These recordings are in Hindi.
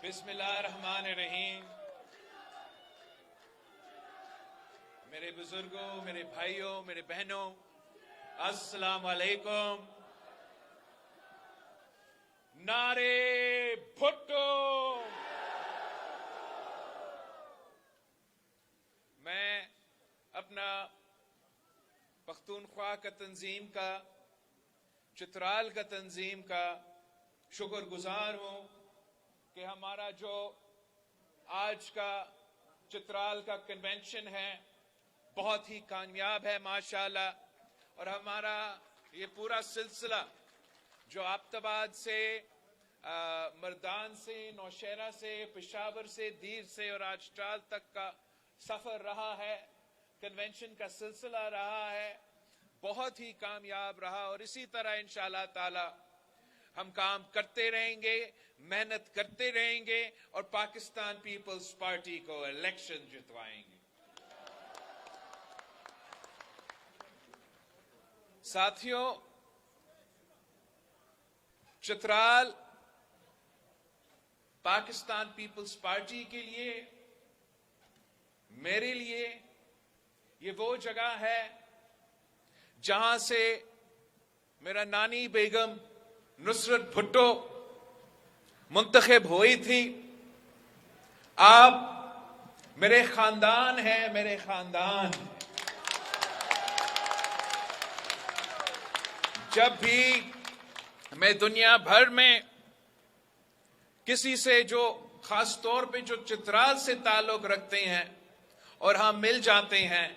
बिस्मिल्लाहिर्रहमानिर्रहीम। मेरे बुजुर्गों, मेरे भाइयों, मेरे बहनों, अस्सलाम वालेकुम। नारे भुट्टो। मैं अपना पख्तूनख्वा का तंजीम का, चित्राल का तंजीम का शुक्रगुजार हूं कि हमारा जो आज का चित्राल का कन्वेंशन है बहुत ही कामयाब है माशाल्लाह। और हमारा ये पूरा सिलसिला जो आबताबाद से, मर्दान से, नौशहरा से, पेशावर से, दीर से और आज टाल तक का सफर रहा है, कन्वेंशन का सिलसिला रहा है, बहुत ही कामयाब रहा। और इसी तरह इंशाअल्लाह ताला हम काम करते रहेंगे, मेहनत करते रहेंगे और पाकिस्तान पीपल्स पार्टी को इलेक्शन जितवाएंगे। साथियों, चित्राल पाकिस्तान पीपल्स पार्टी के लिए, मेरे लिए ये वो जगह है जहां से मेरा नानी बेगम नुसरत भुट्टो मुंतखब हुई थी। आप मेरे खानदान हैं, मेरे खानदान। जब भी मैं दुनिया भर में किसी से जो खास तौर पे जो चित्राल से ताल्लुक रखते हैं और हम मिल जाते हैं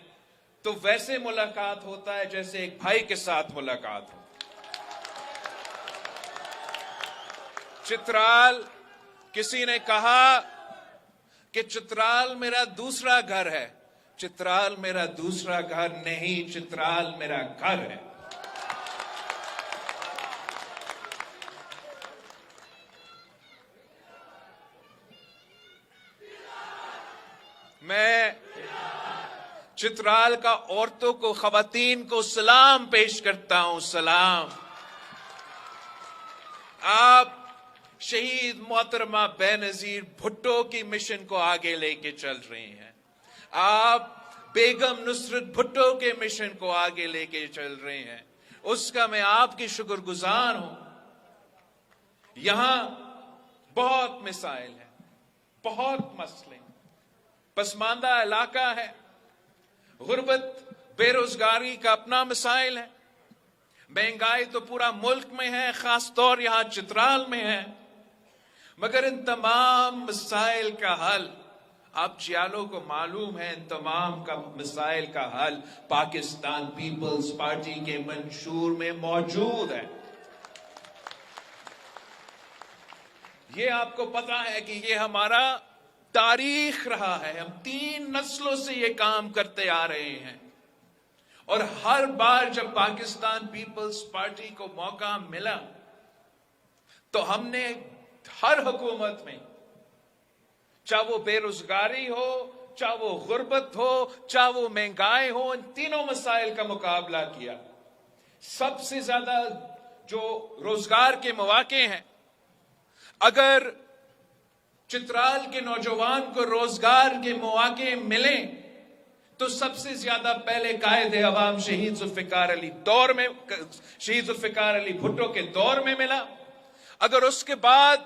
तो वैसे मुलाकात होता है जैसे एक भाई के साथ मुलाकात हो। चित्राल, किसी ने कहा कि चित्राल मेरा दूसरा घर है। चित्राल मेरा दूसरा घर नहीं, चित्राल मेरा घर है। मैं चित्राल का औरतों को, खवातीन को सलाम पेश करता हूं, सलाम। आप शहीद मोहतरमा बेनजीर भुट्टो की मिशन को आगे लेके चल रहे हैं। आप बेगम नुसरत भुट्टो के मिशन को आगे लेके चल रहे हैं। उसका मैं आपकी शुक्रगुजार हूं। यहां बहुत मिसाइल है, बहुत मसले, पसमानदा इलाका है, गुर्बत, बेरोजगारी का अपना मसाइल है, महंगाई तो पूरा मुल्क में है, खास तौर यहां चित्राल में है। मगर इन तमाम मसाइल का हल, आप चियालों को मालूम है, इन तमाम का मसाइल का हल पाकिस्तान पीपल्स पार्टी के मंशूर में मौजूद है। ये आपको पता है कि ये हमारा तारीख रहा है। हम 3 नस्लों से ये काम करते आ रहे हैं और हर बार जब पाकिस्तान पीपल्स पार्टी को मौका मिला तो हमने हर हुकूमत में, चाहे वो बेरोजगारी हो, चाहे वो गुर्बत हो, चाहे वो महंगाई हो, इन तीनों मसाइल का मुकाबला किया। सबसे ज्यादा जो रोजगार के मौके हैं, अगर चित्राल के नौजवान को रोजगार के मौके मिले तो सबसे ज्यादा पहले कायदे अवाम शहीद जुल्फिकार अली दौर में, शहीद जुल्फिकार अली भुट्टो के दौर में मिला। अगर उसके बाद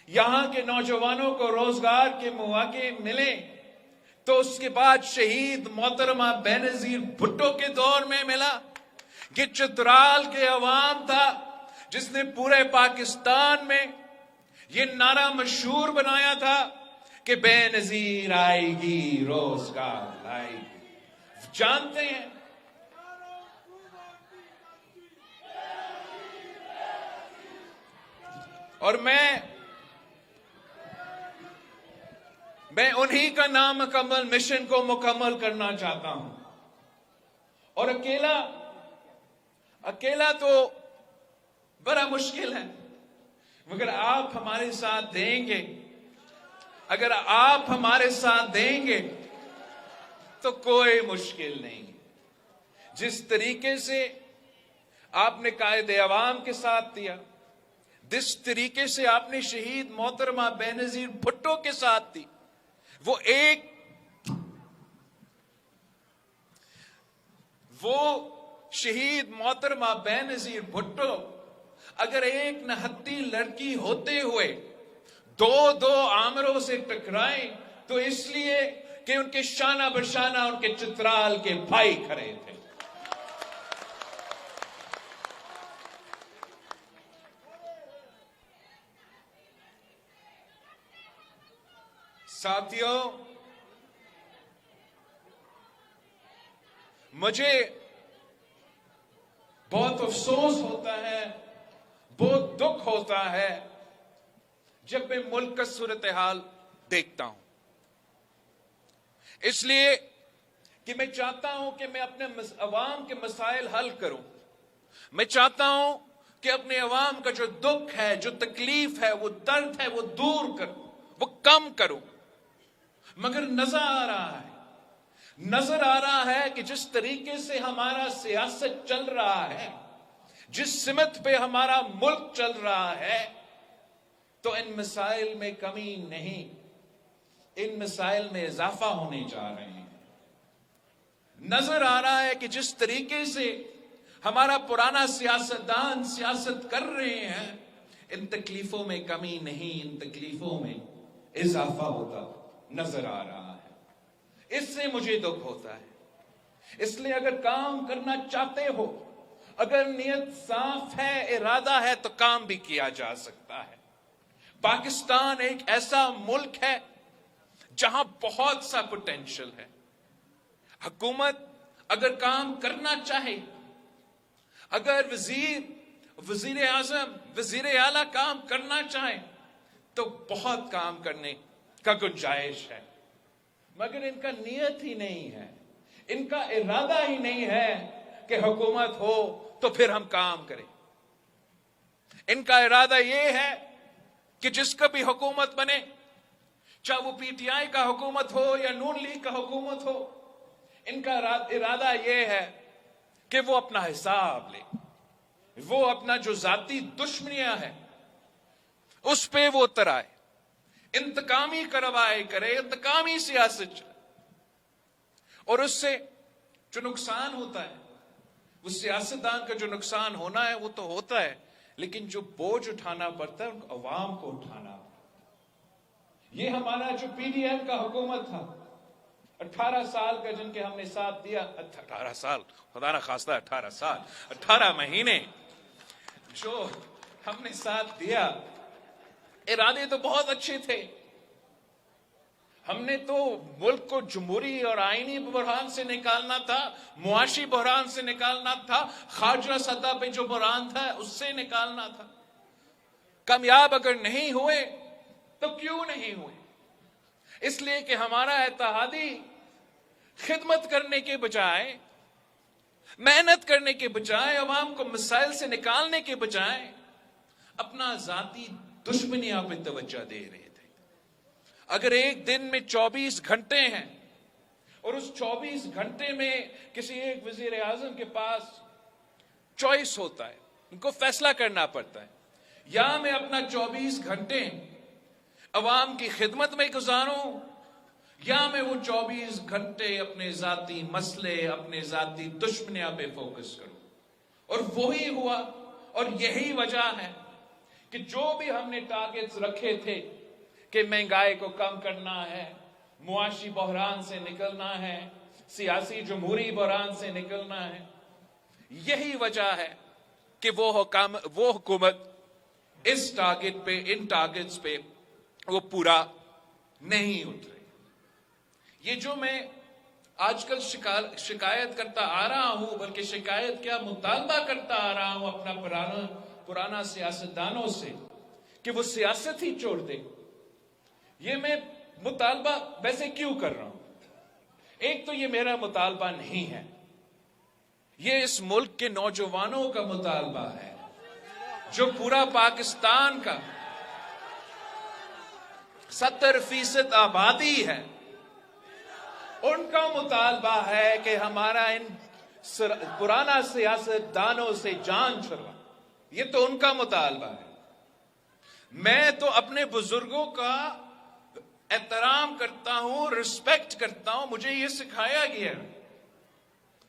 यहां के नौजवानों को रोजगार के मौके मिले तो उसके बाद शहीद मोहतरमा बेनजीर भुट्टो के दौर में मिला। ये चित्राल के अवाम था जिसने पूरे पाकिस्तान में ये नारा मशहूर बनाया था कि बेनजीर आएगी, रोजगार लाएगी। जानते हैं, और मैं उन्हीं का नामुकम्मल मिशन को मुकम्मल करना चाहता हूं। और अकेला तो बड़ा मुश्किल है, मगर आप हमारे साथ देंगे, अगर आप हमारे साथ देंगे तो कोई मुश्किल नहीं। जिस तरीके से आपने कायदे अवाम के साथ दिया, जिस तरीके से आपने शहीद मोहतरमा बेनजीर भुट्टो के साथ थी, वो शहीद मोहतरमा बेनजीर भुट्टो अगर एक नहत्ती लड़की होते हुए दो आमरों से टकराए तो इसलिए कि उनके शाना बशाना उनके चित्राल के भाई खड़े थे। साथियों, मुझे बहुत अफसोस होता है, बहुत दुख होता है जब मैं मुल्क का सूरत हाल देखता हूं, इसलिए कि मैं चाहता हूं कि मैं अपने अवाम के मसाइल हल करूं। मैं चाहता हूं कि अपने अवाम का जो दुख है, जो तकलीफ है, वो दर्द है, वो दूर करूं, वो कम करूं। मगर नजर आ रहा है कि जिस तरीके से हमारा सियासत चल रहा है, जिस सिमत पे हमारा मुल्क चल रहा है, तो इन मसाइल में कमी नहीं, इन मसाइल में इजाफा होने जा रहे हैं। नजर आ रहा है कि जिस तरीके से हमारा पुराना सियासतदान सियासत कर रहे हैं, इन तकलीफों में कमी नहीं, इन तकलीफों में इजाफा होता नजर आ रहा है। इससे मुझे दुख होता है। इसलिए अगर काम करना चाहते हो, अगर नीयत साफ है, इरादा है, तो काम भी किया जा सकता है। पाकिस्तान एक ऐसा मुल्क है जहां बहुत सा पोटेंशियल है। हुकूमत अगर काम करना चाहे, अगर वजीर आजम, वजीर आला काम करना चाहे, तो बहुत काम करने का गुंजाइश है। मगर इनका नीयत ही नहीं है, इनका इरादा ही नहीं है कि हुकूमत हो तो फिर हम काम करें। इनका इरादा यह है कि जिसका भी हुकूमत बने, चाहे वो पीटीआई का हुकूमत हो या नून लीग का हुकूमत हो, इनका इरादा यह है कि वो अपना हिसाब ले, वो अपना जो जाती दुश्मनियां हैं उस पे वो उतराए, इंतकामी करवाए करे, इंतकामी सियासत चले। और उससे जो नुकसान होता है, वो सियासतदान का जो नुकसान होना है वो तो होता है, लेकिन जो बोझ उठाना पड़ता है उनको अवाम को उठाना पड़ता है। ये हमारा जो पीडीएम का हुकूमत था, 18 साल का जिनके हमने साथ दिया, 18 साल, खुदा ना खास्ता 18 साल, 18 महीने जो हमने साथ दिया, इरादे तो बहुत अच्छे थे। हमने तो मुल्क को जमहूरी और आईनी बहरान से निकालना था, मुआशी बहरान से निकालना था, खारजा सतह पे जो बहरान था उससे निकालना था। कामयाब अगर नहीं हुए तो क्यों नहीं हुए? इसलिए कि हमारा इत्तेहादी खिदमत करने के बजाय, मेहनत करने के बजाय, अवाम को मसाइल से निकालने के बजाय अपना जाती दुश्मनियां पे तवज्जो दे रहे थे। अगर एक दिन में 24 घंटे हैं और उस 24 घंटे में किसी एक वजीर आजम के पास चॉइस होता है, उनको फैसला करना पड़ता है, या मैं अपना 24 घंटे अवाम की खिदमत में गुजारूं, या मैं वो 24 घंटे अपने जाती मसले, अपने जाती दुश्मनियां पे फोकस करूं। और वही हुआ। और यही वजह है कि जो भी हमने टारगेट्स रखे थे कि महंगाई को कम करना है, मुआशी बहरान से निकलना है, सियासी जमहूरी बहरान से निकलना है, यही वजह है कि वो हुकूमत इस टारगेट पे, इन टारगेट्स पे वो पूरा नहीं उतरे। ये जो मैं आजकल शिकायत करता आ रहा हूं, बल्कि शिकायत क्या, मुतालबा करता आ रहा हूं अपना पुराना सियासतदानों से कि वो सियासत ही छोड़ दे। ये मैं मुतालबा वैसे क्यों कर रहा हूं? एक तो ये मेरा मुतालबा नहीं है, ये इस मुल्क के नौजवानों का मुतालबा है, जो पूरा पाकिस्तान का 70% आबादी है, उनका मुतालबा है कि हमारा इन पुराना सियासतदानों से जान छुड़वा। ये तो उनका मुतालबा है। मैं तो अपने बुजुर्गों का एहतराम करता हूं, रिस्पेक्ट करता हूं, मुझे यह सिखाया गया।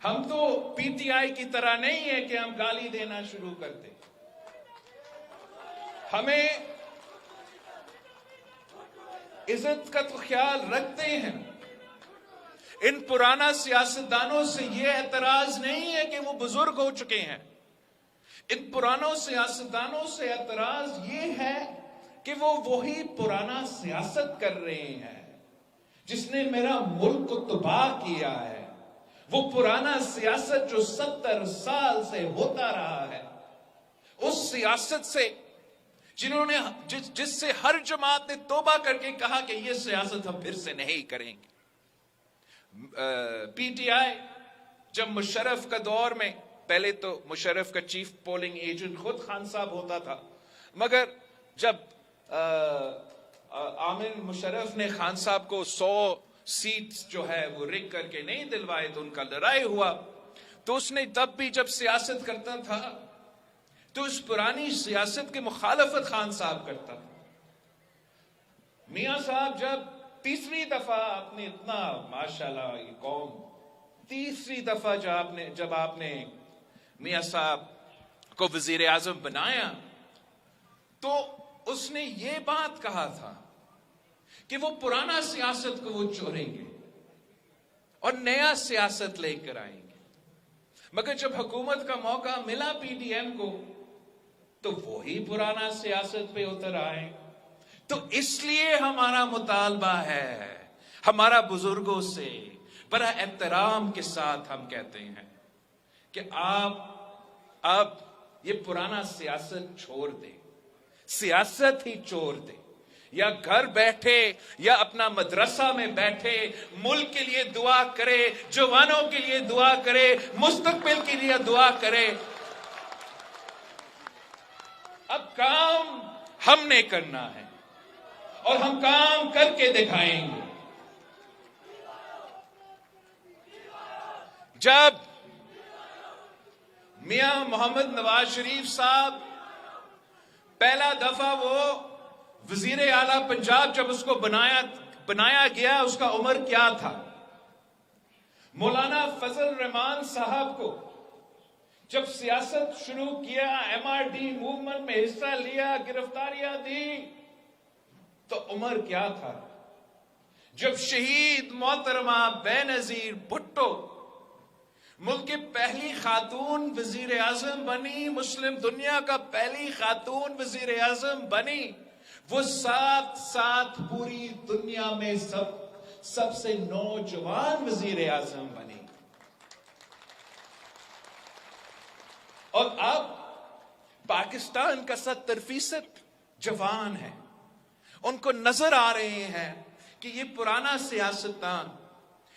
हम तो पीटीआई की तरह नहीं है कि हम गाली देना शुरू कर दें। हमें इज्जत का तो ख्याल रखते हैं। इन पुराना सियासतदानों से यह एतराज नहीं है कि वो बुजुर्ग हो चुके हैं। इन पुरानों सियासतदानों से एतराज ये है कि वो वही पुराना सियासत कर रहे हैं जिसने मेरा मुल्क को तबाह किया है। वो पुराना सियासत जो 70 साल से होता रहा है, उस सियासत से जिन्होंने जिससे हर जमात ने तौबा करके कहा कि ये सियासत हम फिर से नहीं करेंगे। पीटीआई जब मुशर्रफ का दौर में, पहले तो मुशर्रफ का चीफ पोलिंग एजेंट खुद खान साहब होता था, मगर जब आमिर मुशर्रफ ने खान साहब को 100 सीट्स जो है वो रिग करके नहीं दिलवाए तो उनका लड़ाई हुआ। तो उसने तब भी जब सियासत करता था तो उस पुरानी सियासत की मुखालफत खान साहब करता था। मियां साहब जब तीसरी दफा आपने इतना, माशाल्लाह ये कौम, तीसरी दफा जब आपने मियां साहब को वजीर आजम बनाया तो उसने ये बात कहा था कि वो पुराना सियासत को वो छोड़ेंगे और नया सियासत लेकर आएंगे। मगर जब हुकूमत का मौका मिला पीडीएम को तो वही पुराना सियासत पे उतर आए। तो इसलिए हमारा मुतालबा है, हमारा बुजुर्गों से बड़ा एहतराम के साथ हम कहते हैं कि आप अब ये पुराना सियासत छोड़ दें, सियासत ही छोड़ दें। या घर बैठे या अपना मदरसा में बैठे मुल्क के लिए दुआ करे, जवानों के लिए दुआ करे, मुस्तकबिल के लिए दुआ करे। अब काम हमने करना है और हम काम करके दिखाएंगे। जब मियां मोहम्मद नवाज शरीफ साहब पहला दफा वो वजीर आला पंजाब जब उसको बनाया गया, उसका उम्र क्या था? मौलाना फजल रहमान साहब को जब सियासत शुरू किया, एमआरडी मूवमेंट में हिस्सा लिया, गिरफ्तारियां दी, तो उम्र क्या था? जब शहीद मोहतरमा बेनजीर भुट्टो मुल्क की पहली खातून वजीर आजम बनी, मुस्लिम दुनिया का पहली खातून वजीर आजम बनी, वो साथ पूरी दुनिया में सबसे नौजवान वजीर आजम बनी। और अब पाकिस्तान का 70% जवान है, उनको नजर आ रहे हैं कि ये पुराना सियासतदान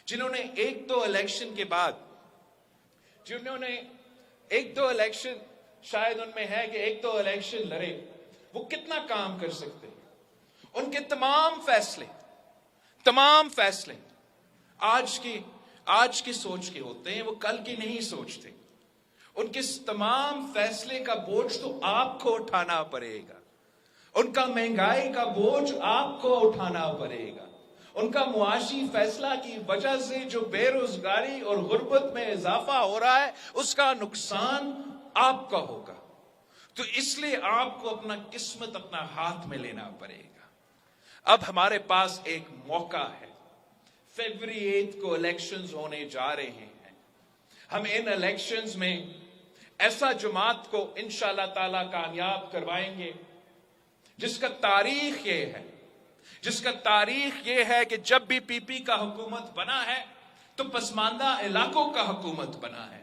जिन्होंने एक दो इलेक्शन के बाद, जिन्होंने एक दो इलेक्शन, शायद उनमें है कि एक दो इलेक्शन लड़े, वो कितना काम कर सकते हैं। उनके तमाम फैसले आज की सोच के होते हैं, वो कल की नहीं सोचते। उनके तमाम फैसले का बोझ तो आपको उठाना पड़ेगा। उनका महंगाई का बोझ आपको उठाना पड़ेगा। उनका मुआशी फैसला की वजह से जो बेरोजगारी और गुर्बत में इजाफा हो रहा है, उसका नुकसान आपका होगा। तो इसलिए आपको अपना किस्मत अपना हाथ में लेना पड़ेगा। अब हमारे पास एक मौका है। फरवरी 8 को इलेक्शंस होने जा रहे हैं। हम इन इलेक्शंस में ऐसा जमात को इंशाअल्लाह ताला कामयाब करवाएंगे जिसका तारीख ये है कि जब भी पीपी का हुकूमत बना है तो पसमानदा इलाकों का हुकूमत बना है।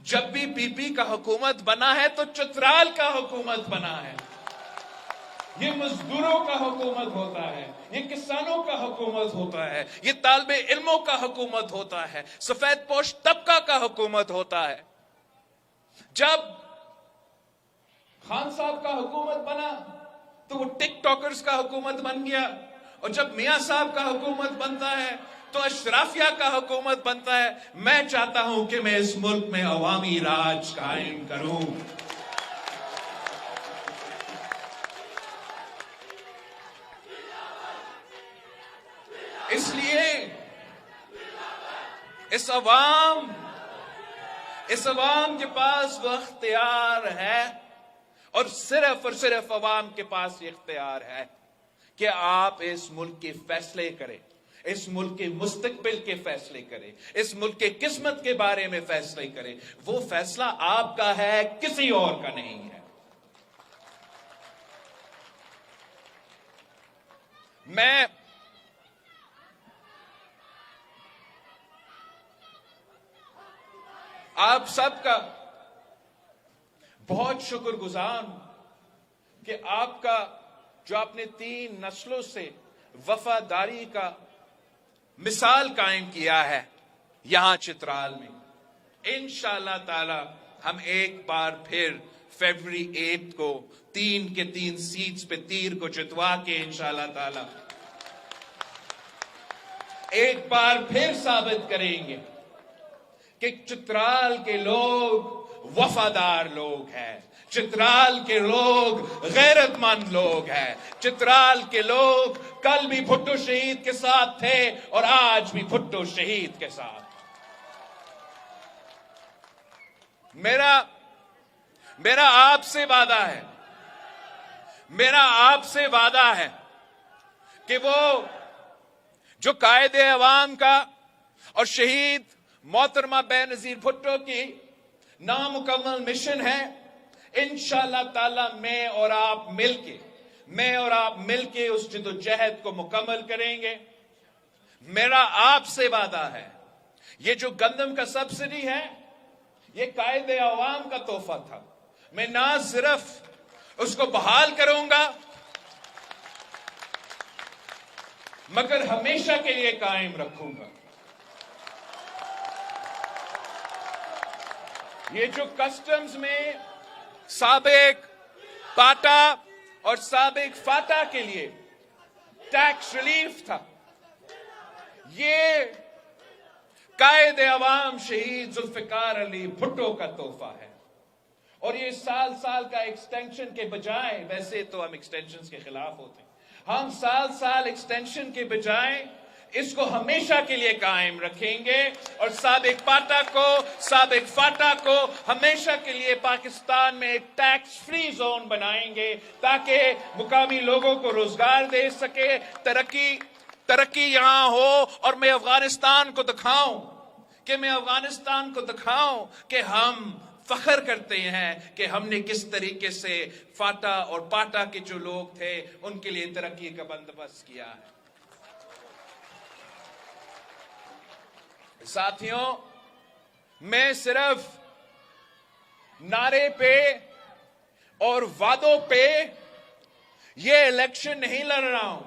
जब भी पीपी का हुकूमत बना है तो चतराल का हुकूमत बना है। ये मजदूरों का हुकूमत होता है, ये किसानों का हुकूमत होता है, ये तालिबे इल्मों का हुकूमत होता है, सफेद पोश तबका का हुकूमत होता है। जब खान साहब का हुकूमत बना तो वो टिकटॉकर्स का हुकूमत बन गया, और जब मियां साहब का हुकूमत बनता है तो अशराफिया का हुकूमत बनता है। मैं चाहता हूं कि मैं इस मुल्क में अवामी राज कायम करूं। इसलिए इस अवाम के पास वो इख्तियार है, और सिर्फ अवाम के पास ये इख्तियार है कि आप इस मुल्क के फैसले करें, इस मुल्क के मुस्तकबिल के फैसले करें, इस मुल्क के किस्मत के बारे में फैसले करें। वो फैसला आपका है, किसी और का नहीं है। मैं आप सबका बहुत शुक्रगुजार हूं कि आपका जो आपने 3 नस्लों से वफादारी का मिसाल कायम किया है यहां चित्राल में। इंशाअल्लाह ताला हम एक बार फिर फरवरी 8 को 3 के 3 सीट्स पे तीर को जितवा के इंशाअल्लाह ताला एक बार फिर साबित करेंगे कि चित्राल के लोग वफादार लोग हैं, चित्राल के लोग गैरतमंद लोग हैं, चित्राल के लोग कल भी भुट्टो शहीद के साथ थे और आज भी भुट्टो शहीद के साथ। मेरा आपसे वादा है कि वो जो कायदे अवाम का और शहीद मोहतरमा बेनजीर भुट्टो की नामुकम्मल मिशन है, इंशाअल्लाह ताला मैं और आप मिलके उस जिद्दोजहद को मुकम्मल करेंगे। मेरा आपसे वादा है, ये जो गंदम का सब्सिडी है ये कायदे अवाम का तोहफा था, मैं ना सिर्फ उसको बहाल करूंगा मगर हमेशा के लिए कायम रखूंगा। ये जो कस्टम्स में साबिक पाटा और साबिक फाटा के लिए टैक्स रिलीफ था, ये कायदे अवाम शहीद जुल्फिकार अली भुट्टो का तोहफा है। और ये साल का एक्सटेंशन के बजाय, वैसे तो हम एक्सटेंशन के खिलाफ होते हैं, हम साल एक्सटेंशन के बजाय इसको हमेशा के लिए कायम रखेंगे और साबिक फाटा को हमेशा के लिए पाकिस्तान में एक टैक्स फ्री जोन बनाएंगे ताकि मुकामी लोगों को रोजगार दे सके, तरक्की यहां हो। और मैं अफगानिस्तान को दिखाऊं कि हम फख्र करते हैं कि हमने किस तरीके से फाटा और पाटा के जो लोग थे उनके लिए तरक्की का बंदोबस्त किया है। साथियों, मैं सिर्फ नारे पे और वादों पे ये इलेक्शन नहीं लड़ रहा हूं,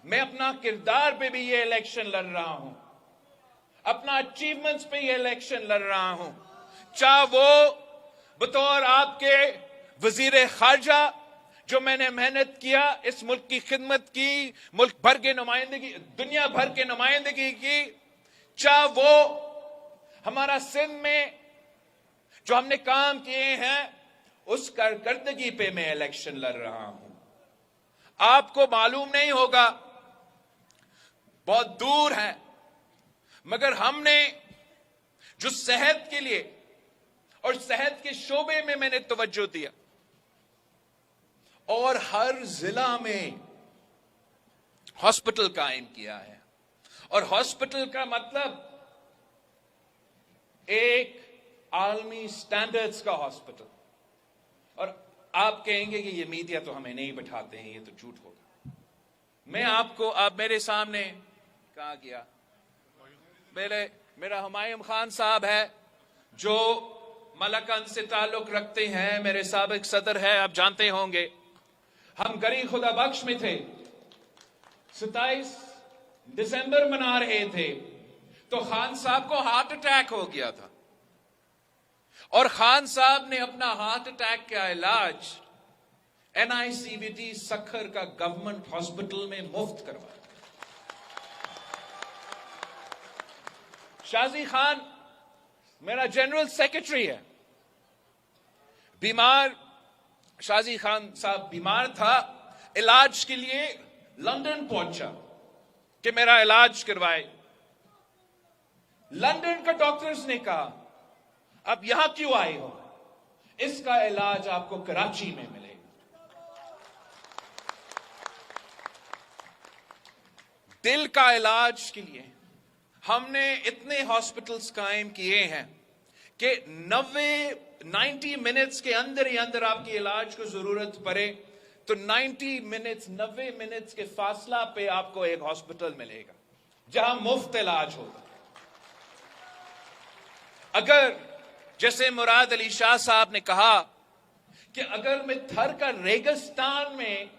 मैं अपना किरदार पे भी ये इलेक्शन लड़ रहा हूं, अपना अचीवमेंट्स पे ये इलेक्शन लड़ रहा हूं। चाहे वो बतौर आपके वजीर खारजा जो मैंने मेहनत किया, इस मुल्क की खिदमत की, मुल्क भर के नुमाइंदगी, दुनिया भर के नुमाइंदगी की, चाहे वो हमारा सिंध में जो हमने काम किए हैं उस कारकर्दगी पे मैं इलेक्शन लड़ रहा हूं। आपको मालूम नहीं होगा, बहुत दूर है, मगर हमने जो सेहत के लिए और सेहत के शोबे में मैंने तवज्जो दिया और हर जिला में हॉस्पिटल कायम किया है। और हॉस्पिटल का मतलब एक आलमी स्टैंडर्ड्स का हॉस्पिटल। और आप कहेंगे कि ये मीडिया तो हमें नहीं बैठाते हैं, ये तो झूठ होगा। मैं आपको, आप मेरे सामने कहा गया, मेरा हुमायूं खान साहब है जो मलकन से ताल्लुक रखते हैं, मेरे साबिक सदर है, आप जानते होंगे। हम गरी खुदा बख्श में थे, 27 दिसंबर मना रहे थे तो खान साहब को हार्ट अटैक हो गया था और खान साहब ने अपना हार्ट अटैक का इलाज NICVT सखर का गवर्नमेंट हॉस्पिटल में मुफ्त करवाया। शाजी खान मेरा जनरल सेक्रेटरी है, शाजी खान साहब बीमार था, इलाज के लिए लंदन पहुंचा कि मेरा इलाज करवाए। लंदन का डॉक्टर्स ने कहा अब यहां क्यों आए हो, इसका इलाज आपको कराची में मिलेगा। दिल का इलाज के लिए हमने इतने हॉस्पिटल्स कायम किए हैं कि 90 मिनट्स के अंदर ही अंदर आपकी इलाज को जरूरत पड़े तो 90 मिनट्स के फासला पे आपको एक हॉस्पिटल मिलेगा जहां मुफ्त इलाज होगा। अगर जैसे मुराद अली शाह साहब ने कहा कि अगर मैं थर का रेगिस्तान में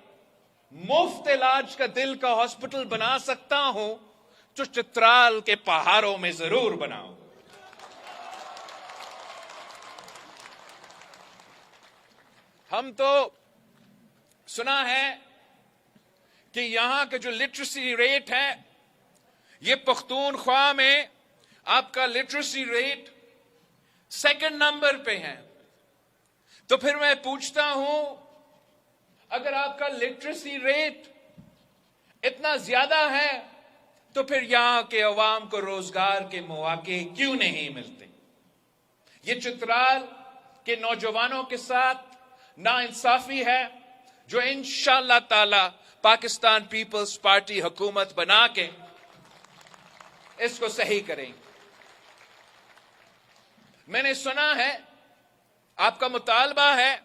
मुफ्त इलाज का दिल का हॉस्पिटल बना सकता हूं तो चित्राल के पहाड़ों में जरूर बनाऊं। हम तो सुना है कि यहां का जो लिटरेसी रेट है, ये पख्तूनख्वा में आपका लिटरेसी रेट सेकंड नंबर पे है। तो फिर मैं पूछता हूं, अगर आपका लिटरेसी रेट इतना ज्यादा है तो फिर यहां के अवाम को रोजगार के मौके क्यों नहीं मिलते? ये चित्राल के नौजवानों के साथ नाइंसाफी है जो इंशाअल्लाह ताला पाकिस्तान पीपल्स पार्टी हुकूमत बना के इसको सही करेंगे। मैंने सुना है आपका मुतालबा है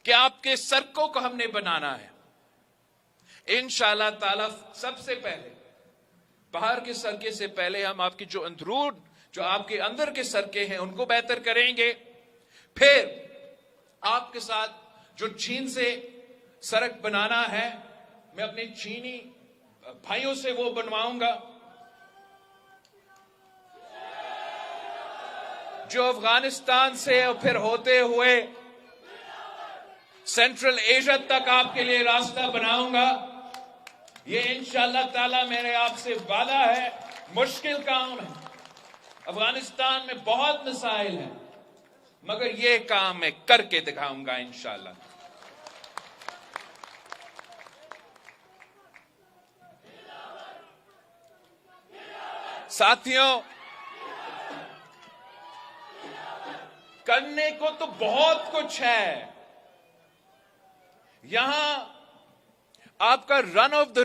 कि आपके सड़कों को हमने बनाना है। इंशाअल्लाह ताला सबसे पहले बाहर के सड़कें से पहले हम आपकी जो अंदरून जो आपके अंदर के सड़कें हैं उनको बेहतर करेंगे। फिर आपके साथ जो चीन से सड़क बनाना है, मैं अपने चीनी भाइयों से वो बनवाऊंगा। जो अफगानिस्तान से और फिर होते हुए सेंट्रल एशिया तक आपके लिए रास्ता बनाऊंगा। ये इंशाअल्लाह ताला मेरे आपसे वादा है। मुश्किल काम है, अफगानिस्तान में बहुत मसाइल हैं, मगर ये काम मैं करके दिखाऊंगा इंशाअल्लाह। साथियों, करने को तो बहुत कुछ है। यहां आपका रन ऑफ द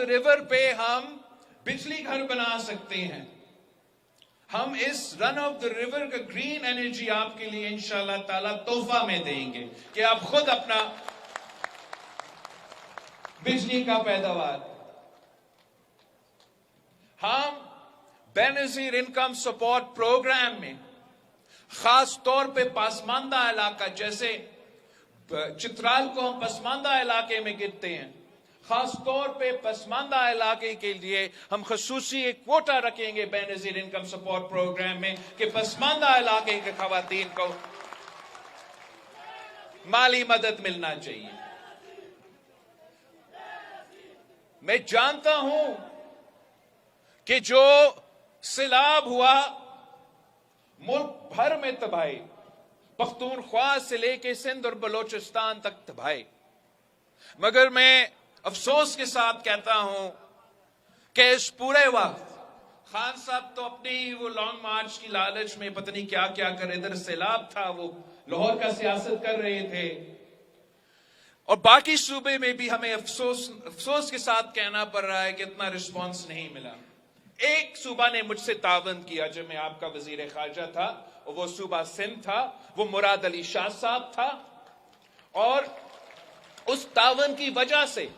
रिवर पे हम बिजली घर बना सकते हैं। हम इस रन ऑफ द रिवर का ग्रीन एनर्जी आपके लिए इंशाअल्लाह ताला तोहफा में देंगे कि आप खुद अपना बिजली का पैदावार। हम बेनजीर इनकम सपोर्ट प्रोग्राम में खास तौर पे पसमानदा इलाका, जैसे चित्राल को हम पसमानदा इलाके में गिनते हैं, खास तौर पे पसमानदा इलाके के लिए हम खसूसी एक क्वोटा रखेंगे बेनजीर इनकम सपोर्ट प्रोग्राम में कि पसमानदा इलाके के खवातीन को माली मदद मिलना चाहिए। मैं जानता हूं कि जो सैलाब हुआ मुल्क भर में तबाही, पख्तूनख्वा से लेके सिंध और बलोचिस्तान तक तबाही, मगर मैं अफसोस के साथ कहता हूं कि इस पूरे वक्त खान साहब तो अपनी वो लॉन्ग मार्च की लालच में पता नहीं क्या क्या कर, इधर सैलाब था, वो लाहौर का सियासत कर रहे थे, और बाकी सूबे में भी हमें अफसोस के साथ कहना पड़ रहा है कि इतना रिस्पॉन्स नहीं मिला। एक सूबा ने मुझसे तावन किया जब मैं आपका वजीर खारजा था, और वो सूबा सिंध था, वो मुराद अली शाह साहब था, और उस तावन की वजह से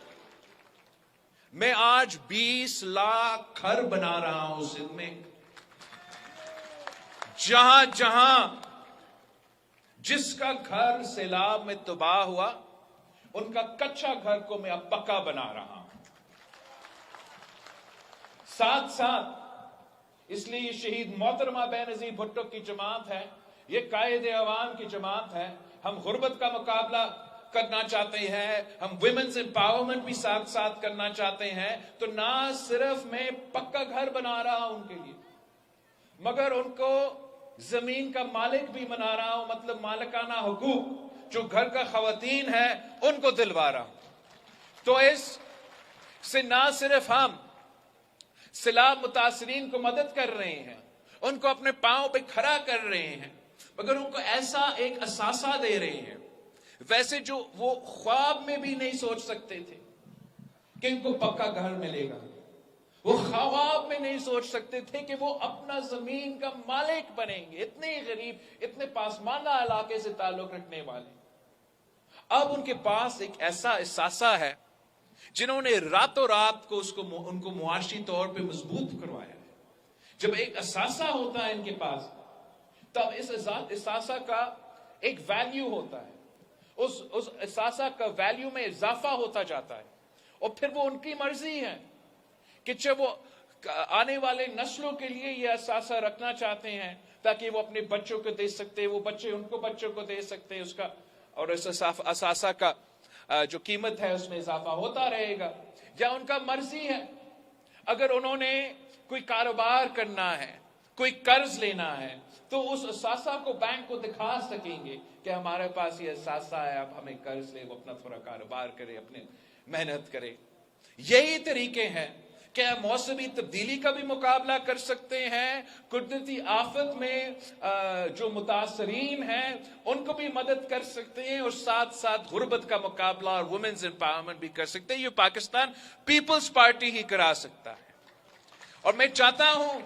मैं आज 20 लाख घर बना रहा हूं सिंध में। जहां जहां जिसका घर सैलाब में तबाह हुआ, उनका कच्चा घर को मैं अब पक्का बना रहा हूं। साथ साथ इसलिए ये शहीद मोहतरमा बेनजीर भुट्टो की जमात है, ये कायदे अवाम की जमात है। हम गुर्बत का मुकाबला करना चाहते हैं, हम वुमेन्स एम्पावरमेंट भी साथ साथ करना चाहते हैं। तो ना सिर्फ मैं पक्का घर बना रहा हूं उनके लिए, मगर उनको जमीन का मालिक भी बना रहा हूं, मतलब मालिकाना हुकूक जो घर का खवातीन है उनको दिलवा रहा हूं। तो इस से ना सिर्फ हम सैलाब मुतासरीन को मदद कर रहे हैं, उनको अपने पांव पे खड़ा कर रहे हैं, मगर उनको ऐसा एक असासा दे रहे हैं वैसे जो वो ख्वाब में भी नहीं सोच सकते थे कि इनको पक्का घर मिलेगा। वो ख्वाब में नहीं सोच सकते थे कि वो अपना जमीन का मालिक बनेंगे। इतने गरीब, इतने पासमाना इलाके से ताल्लुक रखने वाले, अब उनके पास एक ऐसा एहसासा है जिन्होंने रातों रात को उनको मुआशी तौर पे मजबूत करवाया है। जब एक एहसासा होता है इनके पास, तब इस एहसासा का एक वैल्यू होता है, उस एहसासा का वैल्यू में इजाफा होता जाता है, और फिर वो उनकी मर्जी है कि जब वो आने वाले नस्लों के लिए ये एहसासा रखना चाहते हैं ताकि वो अपने बच्चों को दे सकते, वो बच्चे उनको बच्चों को दे सकते हैं उसका, और इस एहसासा का जो कीमत है उसमें इजाफा होता रहेगा। या उनका मर्जी है, अगर उन्होंने कोई कारोबार करना है, कोई कर्ज लेना है, तो उस एहसासा को बैंक को दिखा सकेंगे कि हमारे पास ये एहसासा है, अब हमें कर्ज ले, वो अपना थोड़ा कारोबार करे, अपने मेहनत करे। यही तरीके हैं कि मौसमी तब्दीली का भी मुकाबला कर सकते हैं, कुदरती आफत में जो मुतासरीन हैं उनको भी मदद कर सकते हैं, और साथ साथ गुर्बत का मुकाबला और वुमेन्स एम्पावरमेंट भी कर सकते हैं। ये पाकिस्तान पीपल्स पार्टी ही करा सकता है। और मैं चाहता हूं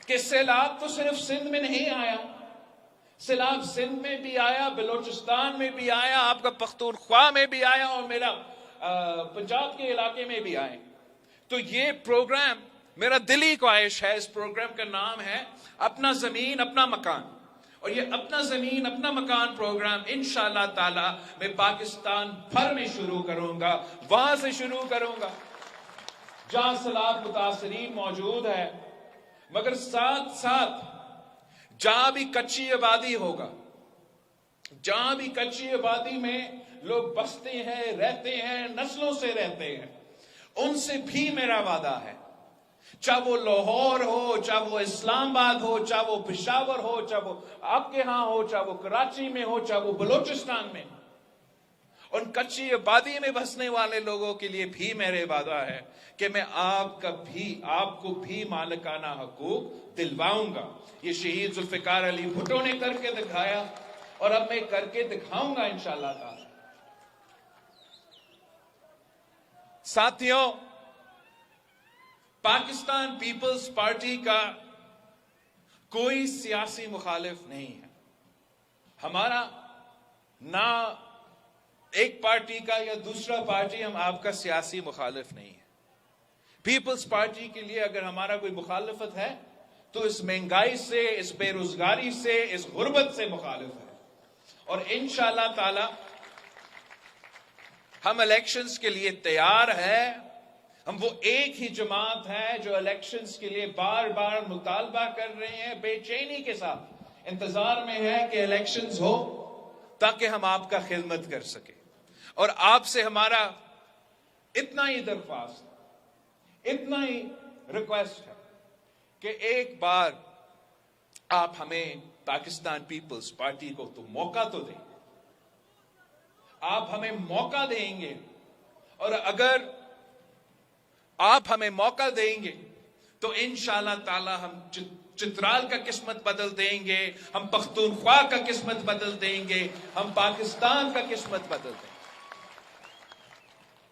कि सैलाब तो सिर्फ सिंध में नहीं आया, सैलाब सिंध में भी आया, बलोचिस्तान में भी आया, आपका पख्तूनख्वा में भी आया, और मेरा पंजाब के इलाके में भी आए। तो ये प्रोग्राम मेरा दिली ख्वाहिश है, इस प्रोग्राम का नाम है अपना जमीन अपना मकान, और ये अपना जमीन अपना मकान प्रोग्राम इंशाअल्लाह ताला मैं पाकिस्तान भर में शुरू करूंगा। वहां से शुरू करूंगा जहां सैलाब मुतासरीन मौजूद है, मगर साथ साथ जहां भी कच्ची आबादी होगा, जहां भी कच्ची आबादी में लोग बसते हैं, रहते हैं, नस्लों से रहते हैं, उनसे भी मेरा वादा है, चाहे वो लाहौर हो, चाहे वो इस्लामाबाद हो, चाहे वो पेशावर हो, चाहे वो आपके यहां हो, चाहे वो कराची में हो, चाहे वो बलोचिस्तान में, उन कच्ची आबादी में बसने वाले लोगों के लिए भी मेरे वादा है कि मैं आपको भी मालिकाना हकूक दिलवाऊंगा। ये शहीद जुल्फिकार अली भुट्टो ने करके दिखाया, और अब मैं करके दिखाऊंगा इंशाअल्लाह ताला। साथियों, पाकिस्तान पीपल्स पार्टी का कोई सियासी मुखालिफ नहीं है। हमारा ना एक पार्टी का या दूसरा पार्टी, हम आपका सियासी मुखालिफ नहीं है। पीपल्स पार्टी के लिए अगर हमारा कोई मुखालिफत है तो इस महंगाई से, इस बेरोजगारी से, इस गुर्बत से मुखालिफ है। और इंशाअल्लाह ताला हम इलेक्शंस के लिए तैयार है। हम वो एक ही जमात है जो इलेक्शंस के लिए बार बार मुतालबा कर रहे हैं, बेचैनी के साथ इंतजार में है कि इलेक्शंस हो ताकि हम आपका खिदमत कर सके। और आपसे हमारा इतना ही दरख्वास्त, इतना ही रिक्वेस्ट है कि एक बार आप हमें पाकिस्तान पीपल्स पार्टी को तो मौका तो दें। आप हमें मौका देंगे, और अगर आप हमें मौका देंगे तो इंशाअल्लाह ताला हम चित्राल का किस्मत बदल देंगे, हम पख्तूनख्वा का किस्मत बदल देंगे, हम पाकिस्तान का किस्मत बदल देंगे।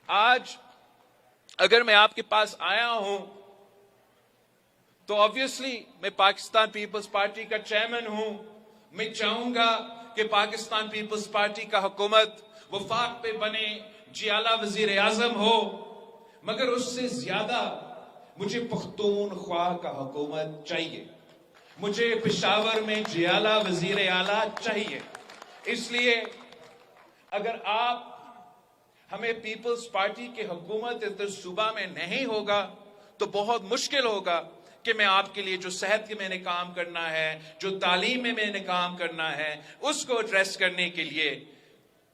आज अगर मैं आपके पास आया हूं तो ऑब्वियसली मैं पाकिस्तान पीपल्स पार्टी का चेयरमैन हूं। मैं चाहूंगा कि पाकिस्तान पीपल्स पार्टी का हुकूमत वफाक पे बने, जियाला वजीर आजम हो, मगर उससे ज्यादा मुझे पख्तूनख्वा का हुकूमत चाहिए। मुझे पेशावर में जियाला वजीर आला चाहिए। इसलिए अगर आप हमें पीपल्स पार्टी के हुकूमत इधर सूबा में नहीं होगा तो बहुत मुश्किल होगा कि मैं आपके लिए जो सेहत के मैंने काम करना है, जो तालीम में मैंने काम करना है, उसको एड्रेस करने के लिए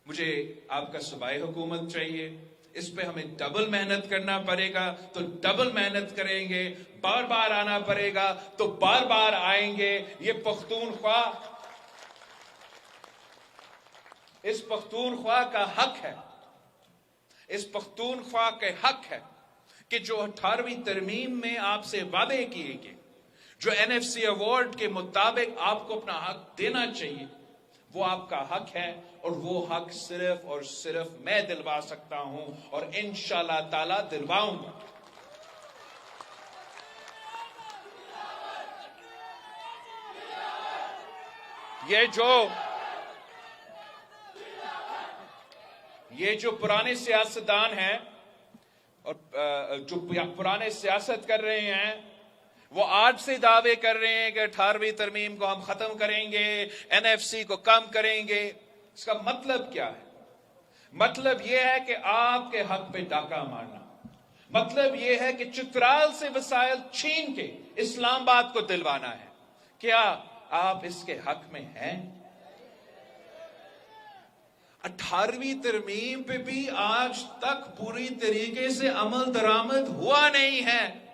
मुझे आपका सूबाई हुकूमत चाहिए। इस पे हमें डबल मेहनत करना पड़ेगा तो डबल मेहनत करेंगे, बार बार आना पड़ेगा तो बार बार आएंगे। ये पख्तूनख्वा, इस पख्तूनख्वा का हक है इस पख्तूनख्वा के हक है कि जो 18वीं तरमीम में आपसे वादे किए गए, जो एनएफसी अवार्ड के मुताबिक आपको अपना हक देना चाहिए, वो आपका हक है और वो हक सिर्फ और सिर्फ मैं दिलवा सकता हूं और इंशाअल्लाह ताला दिलवाऊंगा। ये जो पुराने सियासतदान हैं और जो पुराने सियासत कर रहे हैं, वो आज से दावे कर रहे हैं कि 18वीं तरमीम को हम खत्म करेंगे, एनएफसी को कम करेंगे। इसका मतलब क्या है? मतलब यह है कि आपके हक पे डाका मारना, मतलब यह है कि चित्राल से वसाइल छीन के इस्लामाबाद को दिलवाना है। क्या आप इसके हक में हैं? 18वीं तरमीम पे भी आज तक पूरी तरीके से अमल दरामद हुआ नहीं है।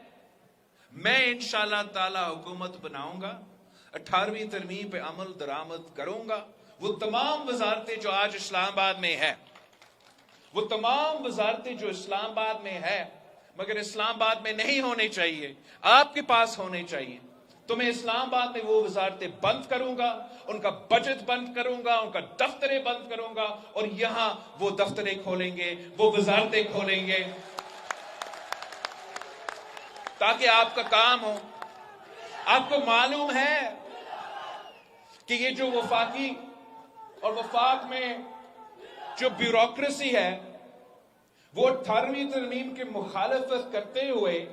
मैं इंशाअल्लाह ताला हुकूमत बनाऊंगा, 18वीं तरमीम पे अमल दरामद करूंगा। वो तमाम वजारतें जो आज इस्लामाबाद में है, वो तमाम वजारतें जो इस्लामाबाद में है मगर इस्लामाबाद में नहीं होनी चाहिए, आपके पास होने चाहिए, तो मैं इस्लामाबाद में वो वजारतें बंद करूंगा, उनका बजट बंद करूंगा, उनका दफ्तरें बंद करूंगा और यहां वो दफ्तरें खोलेंगे, वो वजारतें खोलेंगे ताकि आपका काम हो। आपको मालूम है कि ये जो वफाकी और वफाक में जो ब्यूरोक्रेसी है, वो 18वीं तरमीम की मुखालफत करते हुए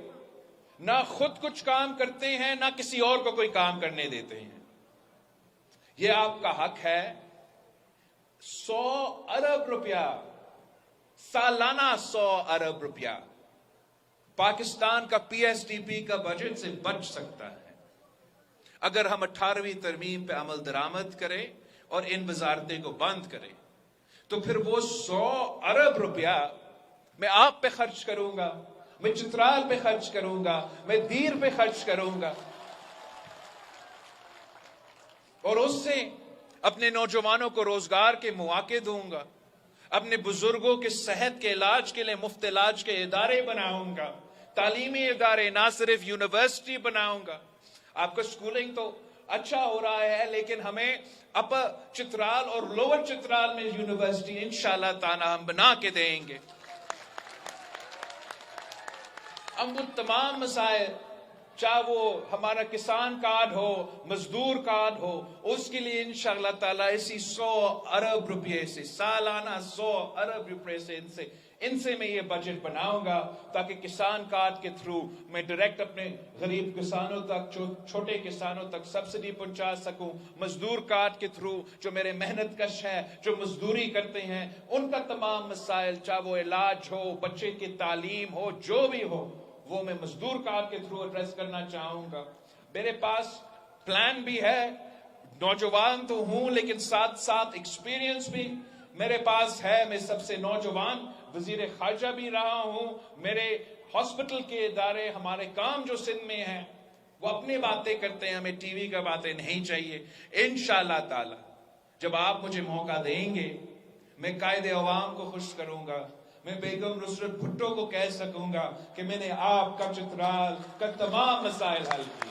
ना खुद कुछ काम करते हैं, ना किसी और को कोई काम करने देते हैं। यह आपका हक है। 100 अरब रुपया सालाना, 100 अरब रुपया पाकिस्तान का पीएसडीपी का बजट से बच सकता है अगर हम 18वीं तरमीम पे अमल दरामद करें और इन वजारतें को बंद करें। तो फिर वो 100 अरब रुपया मैं आप पे खर्च करूंगा, मैं चित्राल पे खर्च करूंगा, मैं दीर पे खर्च करूंगा और उससे अपने नौजवानों को रोजगार के मौके दूंगा, अपने बुजुर्गों के सेहत के इलाज के लिए मुफ्त इलाज के इदारे बनाऊंगा, तालीमी इदारे, ना सिर्फ यूनिवर्सिटी बनाऊंगा। आपका स्कूलिंग तो अच्छा हो रहा है, लेकिन हमें अपर चित्राल और लोअर चित्राल में यूनिवर्सिटी इंशाअल्लाह ताला हम बना के देंगे। हम वो तमाम मसाइल, चाहे वो हमारा किसान कार्ड हो, मजदूर कार्ड हो, उसके लिए इंशाअल्लाह ताला इसी 100 अरब रुपये से सालाना 100 अरब रुपये से इनसे मैं ये बजट बनाऊंगा ताकि किसान कार्ड के थ्रू मैं डायरेक्ट अपने गरीब किसानों तक, छोटे किसानों तक सब्सिडी पहुंचा सकूं। मजदूर कार्ड के थ्रू जो मेरे मेहनत कश है, जो मजदूरी करते हैं, उनका तमाम मसाइल, चाहे वो इलाज हो, बच्चे की तालीम हो, जो भी हो, वो मैं मजदूर कार्ड के थ्रू एड्रेस करना चाहूंगा। मेरे पास प्लान भी है, नौजवान तो हूं लेकिन साथ साथ एक्सपीरियंस भी मेरे पास है। मैं सबसे नौजवान वजीर खारजा भी रहा हूं। मेरे हॉस्पिटल के इदारे, हमारे काम जो सिंध में है, वो अपनी बातें करते हैं, हमें टीवी का बातें नहीं चाहिए। इंशाअल्लाह ताला जब आप मुझे मौका देंगे, मैं कायदे अवाम को खुश करूंगा, मैं बेगम नुसरत भुट्टो को कह सकूंगा कि मैंने आपका चित्राल का तमाम मसाइल हल किए।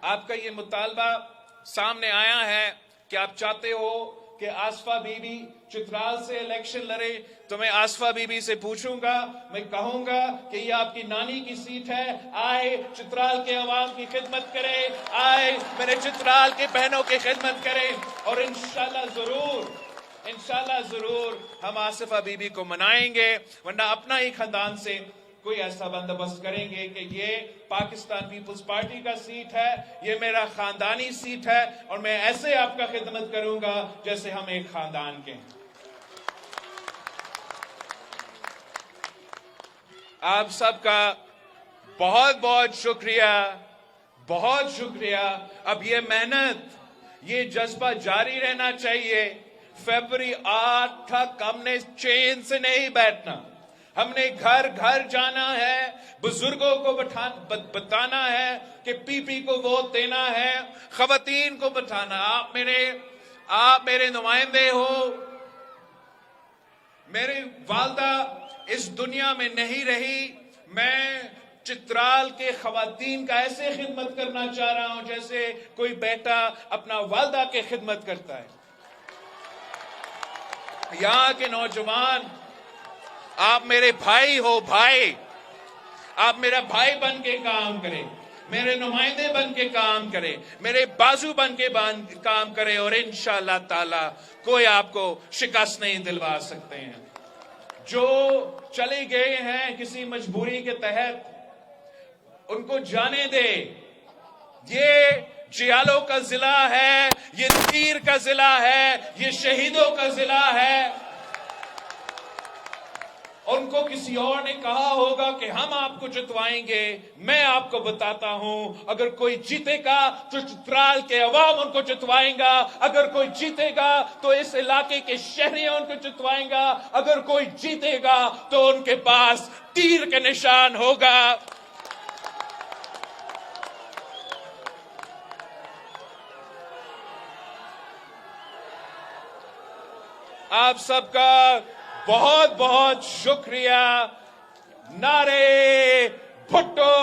आपका ये मुतालबा सामने आया है कि आप चाहते हो कि आसफा बीबी चित्राल से इलेक्शन लड़े, तो मैं आसफा बीबी से पूछूंगा, मैं कहूंगा कि ये आपकी नानी की सीट है, आए चित्राल के अवाम की खिदमत करें, आए मेरे चित्राल के बहनों की खिदमत करें और इंशाल्लाह जरूर हम आसफा बीबी को मनाएंगे। वरना अपना ही खानदान से कोई ऐसा बंदोबस्त करेंगे कि ये पाकिस्तान पीपल्स पार्टी का सीट है, ये मेरा खानदानी सीट है और मैं ऐसे आपका खिदमत करूंगा जैसे हम एक खानदान के हैं। आप सबका बहुत बहुत शुक्रिया, बहुत शुक्रिया। अब ये मेहनत, ये जज्बा जारी रहना चाहिए। फरवरी 8 तक हमने चैन से नहीं बैठना, हमने घर घर जाना है, बुजुर्गों को बताना है कि पीपी को वोट देना है, खवातीन को बताना, आप मेरे नुमाइंदे हो। मेरी वालदा इस दुनिया में नहीं रही, मैं चित्राल के खवातीन का ऐसे खिदमत करना चाह रहा हूं जैसे कोई बेटा अपना वालदा के खिदमत करता है। यहां के नौजवान, आप मेरे भाई हो, भाई, आप मेरा भाई बन के काम करें, मेरे नुमाइंदे बन के काम करें, मेरे बाजू बन के काम करें, और इंशाअल्लाह ताला कोई आपको शिकस्त नहीं दिलवा सकते हैं। जो चले गए हैं किसी मजबूरी के तहत, उनको जाने दे। ये जियालों का जिला है, ये तीर का जिला है, ये शहीदों का जिला है। उनको किसी और ने कहा होगा कि हम आपको जितवाएंगे। मैं आपको बताता हूं, अगर कोई जीतेगा तो चित्राल के अवाम उनको जितवाएगा, अगर कोई जीतेगा तो इस इलाके के शहरी उनको जितवाएगा, अगर कोई जीतेगा तो उनके पास तीर के निशान होगा। आप सबका बहुत बहुत शुक्रिया। नारे भुट्टो।